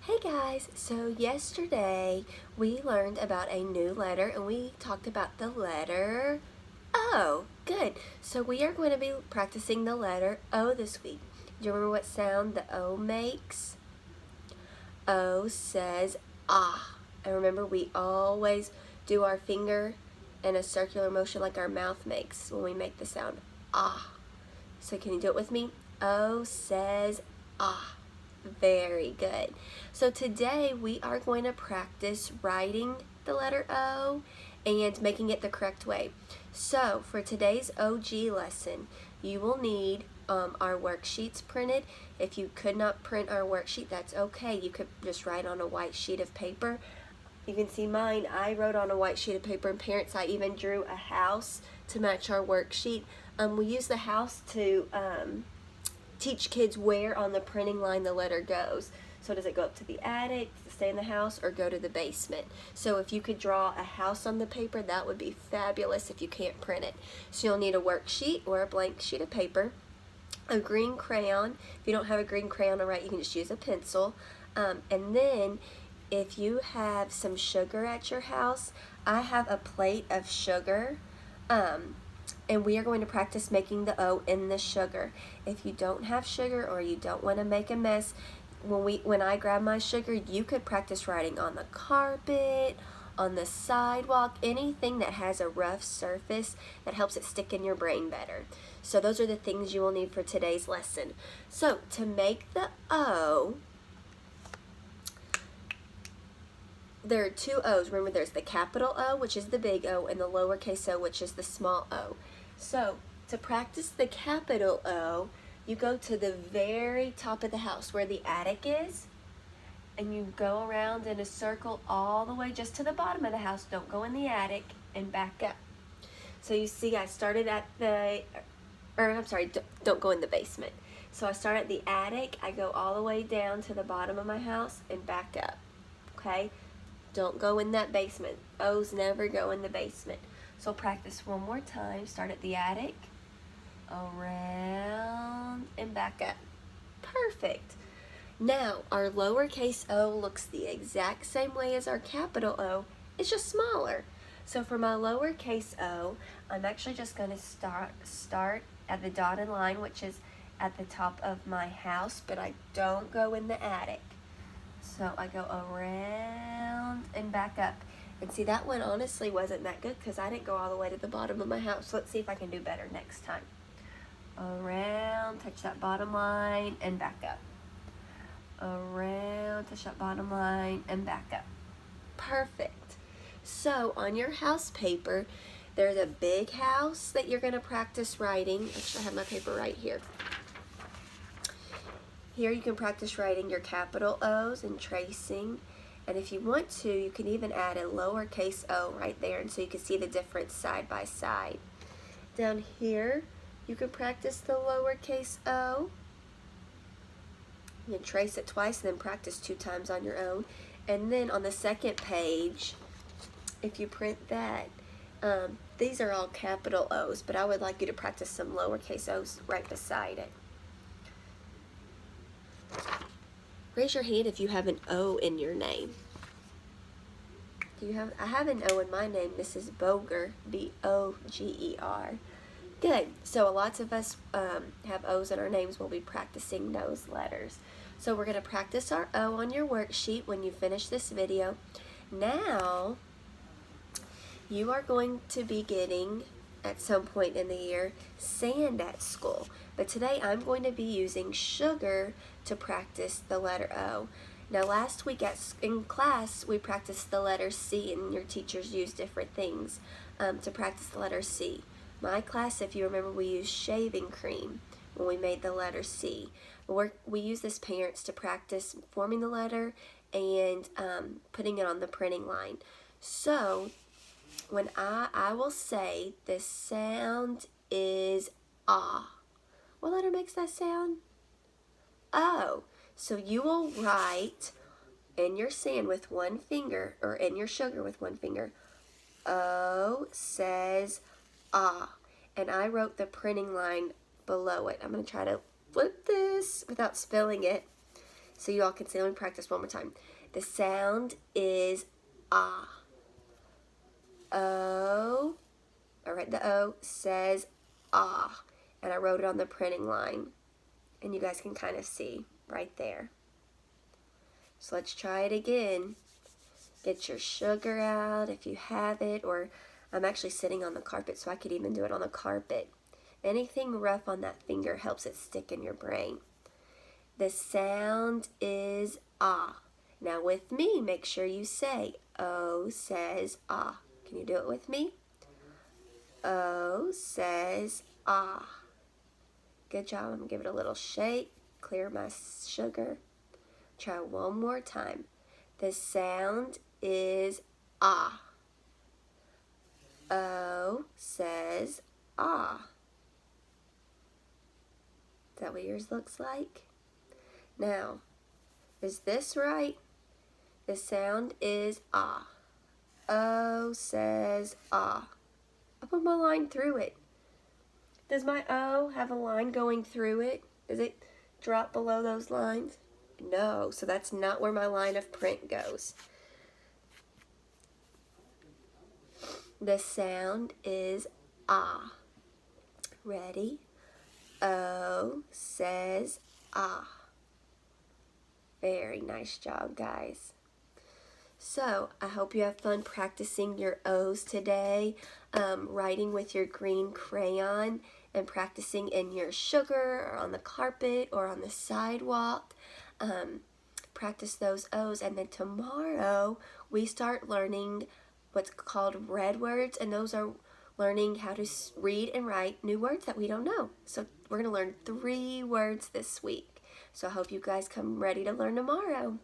Hey guys, so yesterday we learned about a new letter and we talked about the letter O. Good. So we are going to be practicing the letter O this week. Do you remember what sound the O makes? O says ah. And remember, we always do our finger in a circular motion like our mouth makes when we make the sound ah. So can you do it with me? O says ah. Very good. So today we are going to practice writing the letter O and making it the correct way. So for today's OG lesson, you will need our worksheets printed. If you could not print our worksheet, that's okay. You could just write on a white sheet of paper. You can see mine. I wrote on a white sheet of paper, and parents, I even drew a house to match our worksheet. We use the house to teach kids where on the printing line the letter goes. So does it go up to the attic, stay in the house, or go to the basement? So if you could draw a house on the paper, that would be fabulous if you can't print it. So you'll need a worksheet or a blank sheet of paper, a green crayon. If you don't have a green crayon to write, you can just use a pencil. And then if you have some sugar at your house, I have a plate of sugar. And we are going to practice making the O in the sugar. If you don't have sugar or you don't want to make a mess, when I grab my sugar, you could practice writing on the carpet, on the sidewalk, anything that has a rough surface that helps it stick in your brain better. So those are the things you will need for today's lesson. So to make the O, there are two O's. Remember, there's the capital O, which is the big O, and the lowercase o, which is the small o. So to practice the capital O, you go to the very top of the house where the attic is, and you go around in a circle all the way just to the bottom of the house. Don't go in the attic, and back up. So you see I started at don't go in the basement. So I start at the attic, I go all the way down to the bottom of my house and back up, okay? Don't go in that basement. O's never go in the basement. So practice one more time. Start at the attic, around, and back up. Perfect. Now, our lowercase o looks the exact same way as our capital O. It's just smaller. So for my lowercase o, I'm actually just going to start at the dotted line, which is at the top of my house, but I don't go in the attic. So I go around and back up. And see, that one honestly wasn't that good because I didn't go all the way to the bottom of my house. Let's see if I can do better next time. Around, touch that bottom line, and back up. Around, touch that bottom line, and back up. Perfect. So on your house paper, there's a big house that you're going to practice writing. Actually, I have my paper right here. Here you can practice writing your capital O's and tracing. And if you want to, you can even add a lowercase o right there, and so you can see the difference side by side. Down here, you can practice the lowercase o. You can trace it twice and then practice 2 times on your own. And then on the second page, if you print that, these are all capital O's, but I would like you to practice some lowercase o's right beside it. Raise your hand if you have an O in your name. I have an O in my name, Mrs. Boger, B-O-G-E-R. Good. So lots of us have O's in our names. We'll be practicing those letters. So we're going to practice our O on your worksheet when you finish this video. Now, you are going to be getting, at some point in the year, sand at school. But today I'm going to be using sugar to practice the letter O. Now last week in class we practiced the letter C, and your teachers use different things to practice the letter C. My class, if you remember, we used shaving cream when we made the letter C. We use this, parents, to practice forming the letter and putting it on the printing line. So when I will say the sound is ah. What letter makes that sound? O. So you will write in your sand with one finger, or in your sugar with one finger, O says ah. And I wrote the printing line below it. I'm going to try to flip this without spilling it. So you all can see. Let me practice one more time. The sound is ah. O. I read the O, says ah. And I wrote it on the printing line. And you guys can kind of see right there. So let's try it again. Get your sugar out if you have it, or I'm actually sitting on the carpet, so I could even do it on the carpet. Anything rough on that finger helps it stick in your brain. The sound is ah. Now with me, make sure you say O says ah. Can you do it with me? O says ah. Good job. I'm going to give it a little shake. Clear my sugar. Try one more time. The sound is ah. O says ah. Is that what yours looks like? Now, is this right? The sound is ah. O says ah. I put my line through it. Does my O have a line going through it? Does it drop below those lines? No, so that's not where my line of print goes. The sound is ah. Ready? O says ah. Very nice job, guys. So, I hope you have fun practicing your O's today, writing with your green crayon and practicing in your sugar or on the carpet or on the sidewalk. Practice those O's, and then tomorrow we start learning what's called red words, and those are learning how to read and write new words that we don't know. So we're going to learn 3 words this week. So I hope you guys come ready to learn tomorrow.